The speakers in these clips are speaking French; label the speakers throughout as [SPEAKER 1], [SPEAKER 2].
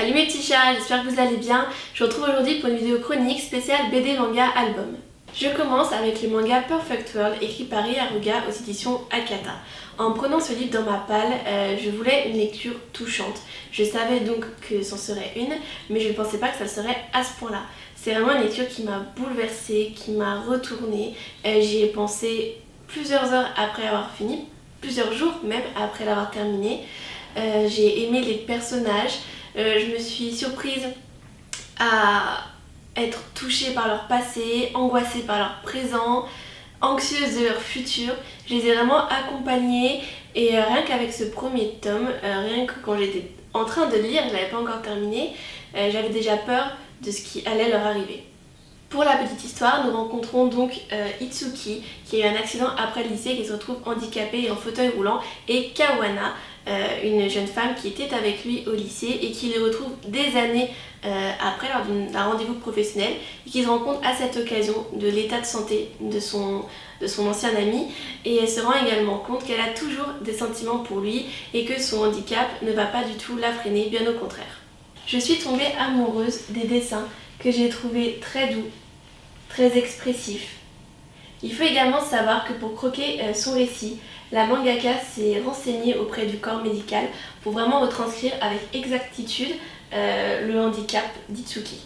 [SPEAKER 1] Salut mes petits chats, j'espère que vous allez bien. Je vous retrouve aujourd'hui pour une vidéo chronique spéciale BD manga album. Je commence avec le manga Perfect World écrit par Rie Haruga aux éditions Akata. En prenant ce livre dans ma palle, je voulais une lecture touchante. Je savais donc que c'en serait une, mais je ne pensais pas que ça serait à ce point-là. C'est vraiment une lecture qui m'a bouleversée, qui m'a retournée. J'y ai pensé plusieurs heures après avoir fini, plusieurs jours même après l'avoir terminé. J'ai aimé les personnages, je me suis surprise à être touchée par leur passé, angoissée par leur présent, anxieuse de leur futur. Je les ai vraiment accompagnés et rien qu'avec ce premier tome, rien que quand j'étais en train de lire, je l'avais pas encore terminé, j'avais déjà peur de ce qui allait leur arriver. Pour la petite histoire, nous rencontrons donc Itsuki qui a eu un accident après le lycée, qui se retrouve handicapée et en fauteuil roulant, et Kawana, une jeune femme qui était avec lui au lycée et qui le retrouve des années après lors d'un rendez-vous professionnel et qui se rend compte à cette occasion de l'état de santé de son ancien ami, et elle se rend également compte qu'elle a toujours des sentiments pour lui et que son handicap ne va pas du tout la freiner, bien au contraire. Je suis tombée amoureuse des dessins que j'ai trouvés très doux, très expressifs. Il faut également savoir que pour croquer son récit, la mangaka s'est renseignée auprès du corps médical pour vraiment retranscrire avec exactitude le handicap d'Itsuki.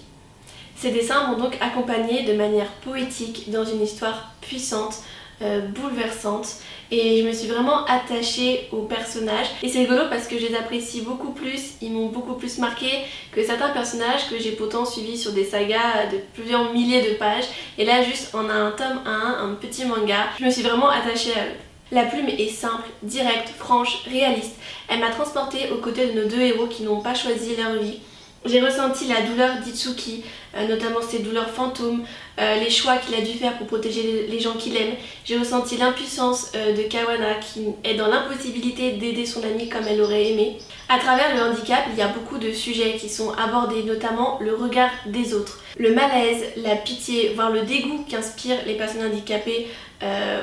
[SPEAKER 1] Ces dessins m'ont donc accompagnée de manière poétique dans une histoire puissante, bouleversante, et je me suis vraiment attachée aux personnages. Et c'est rigolo parce que je les apprécie beaucoup plus, ils m'ont beaucoup plus marqué que certains personnages que j'ai pourtant suivis sur des sagas de plusieurs milliers de pages. Et là, juste en un tome 1, un petit manga, je me suis vraiment attachée à eux. La plume est simple, directe, franche, réaliste. Elle m'a transportée aux côtés de nos deux héros qui n'ont pas choisi leur vie. J'ai ressenti la douleur d'Itsuki, notamment ses douleurs fantômes, les choix qu'il a dû faire pour protéger les gens qu'il aime. J'ai ressenti l'impuissance de Kawana qui est dans l'impossibilité d'aider son amie comme elle aurait aimé. À travers le handicap, il y a beaucoup de sujets qui sont abordés, notamment le regard des autres, le malaise, la pitié, voire le dégoût qu'inspirent les personnes handicapées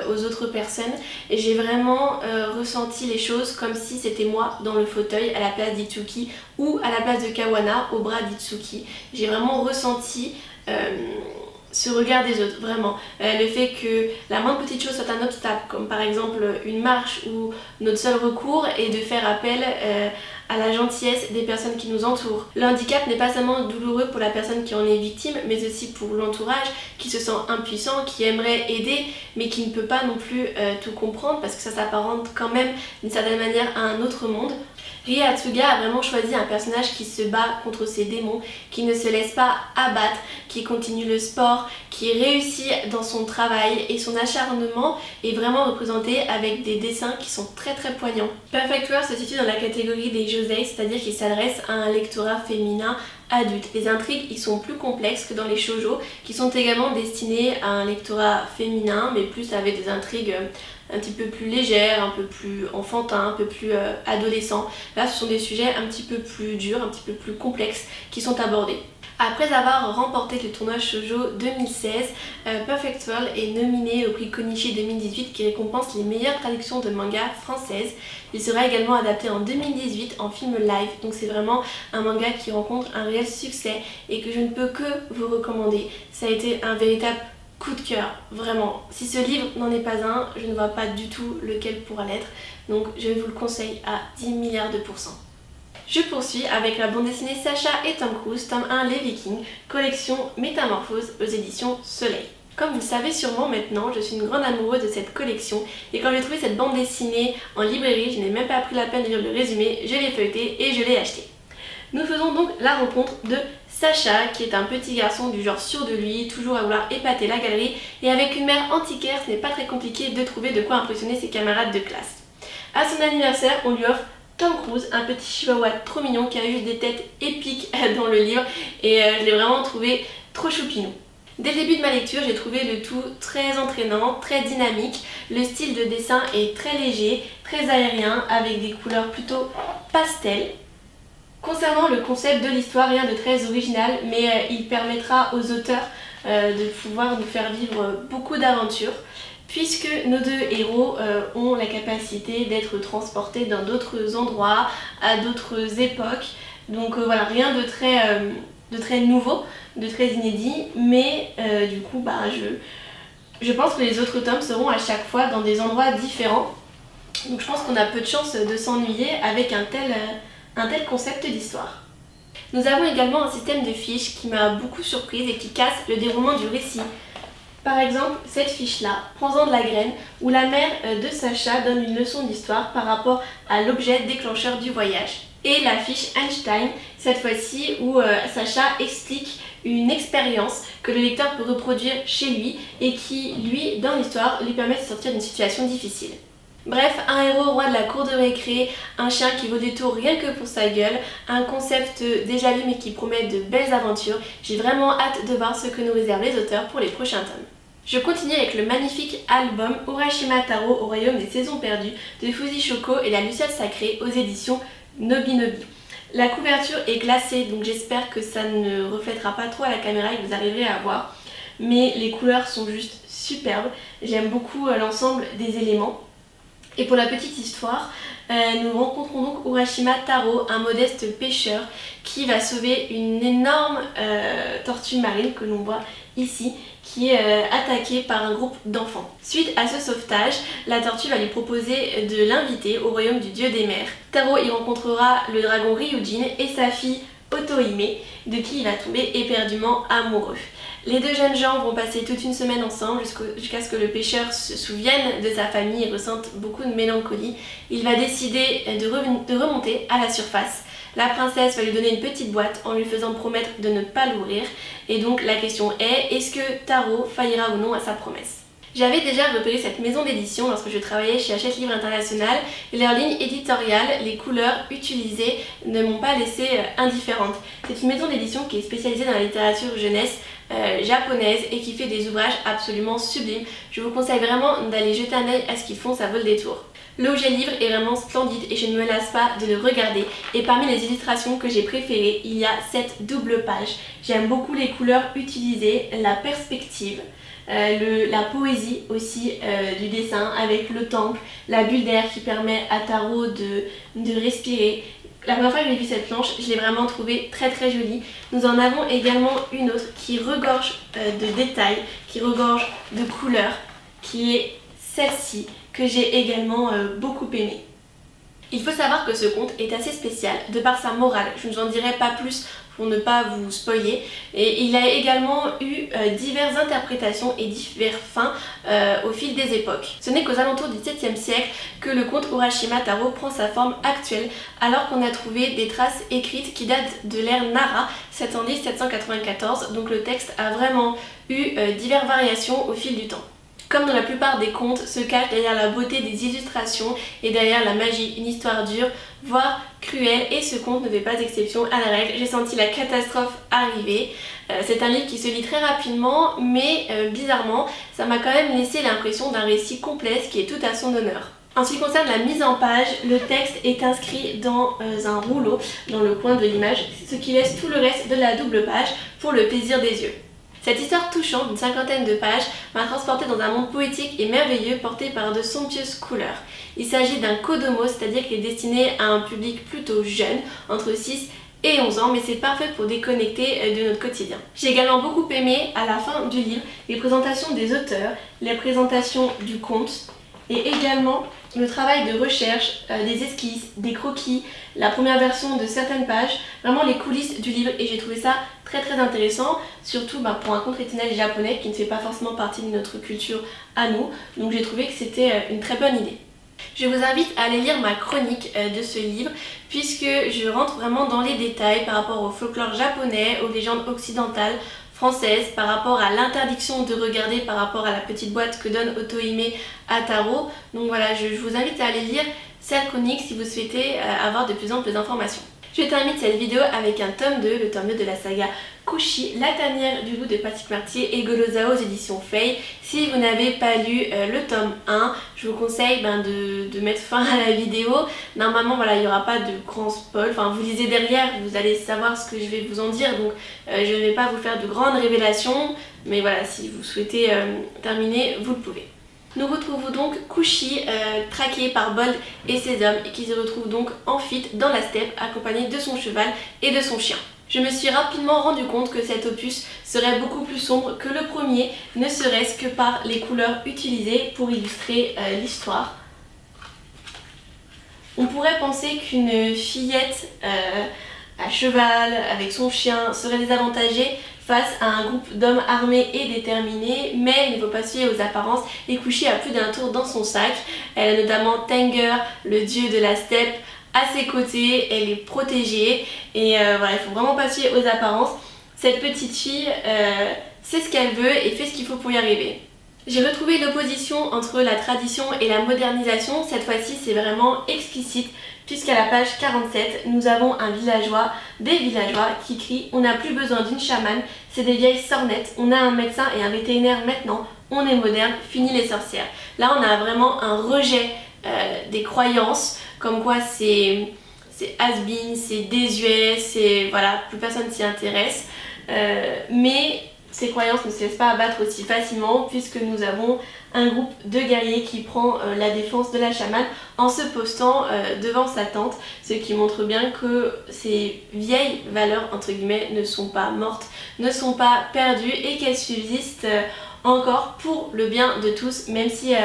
[SPEAKER 1] aux autres personnes. Et j'ai vraiment ressenti les choses comme si c'était moi dans le fauteuil à la place d'Itsuki ou à la place de Kawana au bras d'Itsuki. J'ai vraiment ressenti ce regard des autres, vraiment. Le fait que la moindre petite chose soit un obstacle, comme par exemple une marche, où notre seul recours est de faire appel à la gentillesse des personnes qui nous entourent. Le handicap n'est pas seulement douloureux pour la personne qui en est victime, mais aussi pour l'entourage qui se sent impuissant, qui aimerait aider, mais qui ne peut pas non plus tout comprendre parce que ça s'apparente quand même d'une certaine manière à un autre monde. Rie Haruga a vraiment choisi un personnage qui se bat contre ses démons, qui ne se laisse pas abattre, qui continue le sport, qui réussit dans son travail, et son acharnement est vraiment représenté avec des dessins qui sont très très poignants. Perfect World se situe dans la catégorie des josei, c'est-à-dire qu'il s'adresse à un lectorat féminin adulte. Les intrigues y sont plus complexes que dans les shoujo, qui sont également destinés à un lectorat féminin, mais plus avec des intrigues un petit peu plus légères, un peu plus enfantins, un peu plus adolescents. Là, ce sont des sujets un petit peu plus durs, un petit peu plus complexes qui sont abordés. Après avoir remporté le tournoi Shoujo 2016, Perfect World est nominé au prix Konichi 2018 qui récompense les meilleures traductions de manga françaises. Il sera également adapté en 2018 en film live, donc c'est vraiment un manga qui rencontre un réel succès et que je ne peux que vous recommander. Ça a été un véritable coup de cœur, vraiment. Si ce livre n'en est pas un, je ne vois pas du tout lequel pourra l'être, donc je vous le conseille à 10 milliards de pourcents. Je poursuis avec la bande dessinée Sacha et Tom Cruise, tome 1 Les Vikings, collection Métamorphose aux éditions Soleil. Comme vous le savez sûrement maintenant, je suis une grande amoureuse de cette collection, et quand j'ai trouvé cette bande dessinée en librairie, je n'ai même pas pris la peine de lire le résumé, je l'ai feuilleté et je l'ai acheté. Nous faisons donc la rencontre de Sacha, qui est un petit garçon du genre sûr de lui, toujours à vouloir épater la galerie, et avec une mère antiquaire, ce n'est pas très compliqué de trouver de quoi impressionner ses camarades de classe. À son anniversaire, on lui offre Tom Cruise, un petit chihuahua trop mignon qui a juste des têtes épiques dans le livre, et je l'ai vraiment trouvé trop choupinou. Dès le début de ma lecture, j'ai trouvé le tout très entraînant, très dynamique. Le style de dessin est très léger, très aérien, avec des couleurs plutôt pastel. Concernant le concept de l'histoire, rien de très original, mais il permettra aux auteurs de pouvoir nous faire vivre beaucoup d'aventures, puisque nos deux héros ont la capacité d'être transportés dans d'autres endroits, à d'autres époques, Donc voilà, rien de très nouveau, de très inédit, mais du coup je pense que les autres tomes seront à chaque fois dans des endroits différents. Donc je pense qu'on a peu de chances de s'ennuyer avec un tel concept d'histoire. Nous avons également un système de fiches qui m'a beaucoup surprise et qui casse le déroulement du récit. Par exemple, cette fiche-là, Prends-en de la graine, où la mère de Sacha donne une leçon d'histoire par rapport à l'objet déclencheur du voyage. Et la fiche Einstein, cette fois-ci où Sacha explique une expérience que le lecteur peut reproduire chez lui et qui, lui, dans l'histoire, lui permet de sortir d'une situation difficile. Bref, un héros roi de la cour de récré, un chien qui vaut des tours rien que pour sa gueule, un concept déjà vu mais qui promet de belles aventures. J'ai vraiment hâte de voir ce que nous réservent les auteurs pour les prochains tomes. Je continue avec le magnifique album Urashima Taro au royaume des saisons perdues de Fusy Shoko et la Luciole sacrée aux éditions Nobinobi. La couverture est glacée, donc j'espère que ça ne reflètera pas trop à la caméra et que vous arriverez à voir. Mais les couleurs sont juste superbes, j'aime beaucoup l'ensemble des éléments. Et pour la petite histoire, nous rencontrons donc Urashima Taro, un modeste pêcheur qui va sauver une énorme tortue marine que l'on voit ici, qui est attaquée par un groupe d'enfants. Suite à ce sauvetage, la tortue va lui proposer de l'inviter au royaume du dieu des mers. Taro y rencontrera le dragon Ryujin et sa fille Otohime, de qui il va tomber éperdument amoureux. Les deux jeunes gens vont passer toute une semaine ensemble jusqu'à ce que le pêcheur se souvienne de sa famille et ressente beaucoup de mélancolie. Il va décider de remonter à la surface. La princesse va lui donner une petite boîte en lui faisant promettre de ne pas l'ouvrir. Et donc la question est, est-ce que Taro faillira ou non à sa promesse ? J'avais déjà repéré cette maison d'édition lorsque je travaillais chez Hachette Livre International et leur ligne éditoriale, les couleurs utilisées ne m'ont pas laissée indifférente. C'est une maison d'édition qui est spécialisée dans la littérature jeunesse japonaise et qui fait des ouvrages absolument sublimes. Je vous conseille vraiment d'aller jeter un œil à ce qu'ils font, ça vaut le détour. L'objet livre est vraiment splendide et je ne me lasse pas de le regarder. Et parmi les illustrations que j'ai préférées, il y a cette double page. J'aime beaucoup les couleurs utilisées, la perspective. La poésie aussi du dessin avec le temple, la bulle d'air qui permet à Taro de respirer. La première fois que j'ai vu cette planche, je l'ai vraiment trouvée très très jolie. Nous en avons également une autre qui regorge de détails, qui regorge de couleurs, qui est celle-ci que j'ai également beaucoup aimée. Il faut savoir que ce conte est assez spécial de par sa morale. Je ne vous en dirai pas plus pour ne pas vous spoiler. Et il a également eu diverses interprétations et diverses fins au fil des époques. Ce n'est qu'aux alentours du 7e siècle que le conte Urashima Taro prend sa forme actuelle, alors qu'on a trouvé des traces écrites qui datent de l'ère Nara, 710-794. Donc le texte a vraiment eu diverses variations au fil du temps. Comme dans la plupart des contes, se cache derrière la beauté des illustrations et derrière la magie, une histoire dure, voire cruelle, et ce conte ne fait pas exception à la règle. J'ai senti la catastrophe arriver. C'est un livre qui se lit très rapidement, mais bizarrement, ça m'a quand même laissé l'impression d'un récit complexe qui est tout à son honneur. En ce qui concerne la mise en page, le texte est inscrit dans un rouleau dans le coin de l'image, ce qui laisse tout le reste de la double page pour le plaisir des yeux. Cette histoire touchante d'une 50aine de pages m'a transportée dans un monde poétique et merveilleux porté par de somptueuses couleurs. Il s'agit d'un kodomo, c'est-à-dire qu'il est destiné à un public plutôt jeune, entre 6 et 11 ans, mais c'est parfait pour déconnecter de notre quotidien. J'ai également beaucoup aimé, à la fin du livre, les présentations des auteurs, les présentations du conte, et également le travail de recherche, des esquisses, des croquis, la première version de certaines pages, vraiment les coulisses du livre, et j'ai trouvé ça très très intéressant, surtout pour un conte rétinal japonais qui ne fait pas forcément partie de notre culture à nous, donc j'ai trouvé que c'était une très bonne idée. Je vous invite à aller lire ma chronique de ce livre puisque je rentre vraiment dans les détails par rapport au folklore japonais, aux légendes occidentales, françaises, par rapport à l'interdiction de regarder par rapport à la petite boîte que donne Otohime à Taro. Donc voilà, je vous invite à aller lire cette chronique si vous souhaitez avoir de plus en plus d'informations. Je termine cette vidéo avec un tome 2, le tome 2 de la saga Kushi, la tanière du loup de Patrick Marty et Golosa aux éditions Fei. Si vous n'avez pas lu le tome 1, je vous conseille de mettre fin à la vidéo. Normalement, voilà, il n'y aura pas de grand spoil. Enfin, vous lisez derrière, vous allez savoir ce que je vais vous en dire. Donc, je ne vais pas vous faire de grandes révélations. Mais voilà, si vous souhaitez terminer, vous le pouvez. Nous retrouvons donc Kushi, traqué par Bold et ses hommes, et qui se retrouve donc en fuite dans la steppe accompagné de son cheval et de son chien. Je me suis rapidement rendu compte que cet opus serait beaucoup plus sombre que le premier, ne serait-ce que par les couleurs utilisées pour illustrer l'histoire. On pourrait penser qu'une fillette à cheval avec son chien serait désavantagée face à un groupe d'hommes armés et déterminés, mais il ne faut pas se fier aux apparences et Kushi a plus d'un tour dans son sac. Elle a notamment Tenger, le dieu de la steppe, à ses côtés, elle est protégée et voilà, il faut vraiment pas se fier aux apparences. Cette petite fille sait ce qu'elle veut et fait ce qu'il faut pour y arriver. J'ai retrouvé l'opposition entre la tradition et la modernisation, cette fois-ci c'est vraiment explicite puisqu'à la page 47 nous avons des villageois qui crient « On n'a plus besoin d'une chamane, c'est des vieilles sornettes, on a un médecin et un vétérinaire maintenant, on est moderne, fini les sorcières ». Là on a vraiment un rejet des croyances, comme quoi c'est has-been, c'est désuet, c'est voilà, plus personne s'y intéresse, mais ces croyances ne se laissent pas abattre aussi facilement puisque nous avons un groupe de guerriers qui prend la défense de la chamane en se postant devant sa tente, ce qui montre bien que ces vieilles valeurs entre guillemets ne sont pas mortes, ne sont pas perdues et qu'elles subsistent encore pour le bien de tous, même si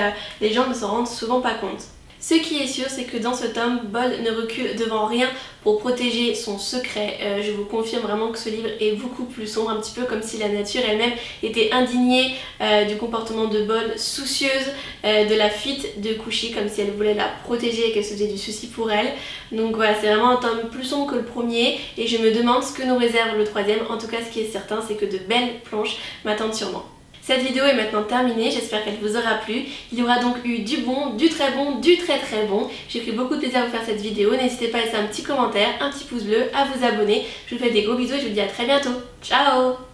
[SPEAKER 1] les gens ne s'en rendent souvent pas compte. Ce qui est sûr, c'est que dans ce tome, Bold ne recule devant rien pour protéger son secret. Je vous confirme vraiment que ce livre est beaucoup plus sombre, un petit peu comme si la nature elle-même était indignée du comportement de Bold, soucieuse de la fuite de Kushi, comme si elle voulait la protéger et qu'elle se faisait du souci pour elle. Donc voilà, c'est vraiment un tome plus sombre que le premier et je me demande ce que nous réserve le troisième. En tout cas, ce qui est certain, c'est que de belles planches m'attendent sûrement. Cette vidéo est maintenant terminée, j'espère qu'elle vous aura plu. Il y aura donc eu du bon, du très bon, du très très bon. J'ai pris beaucoup de plaisir à vous faire cette vidéo. N'hésitez pas à laisser un petit commentaire, un petit pouce bleu, à vous abonner. Je vous fais des gros bisous et je vous dis à très bientôt. Ciao!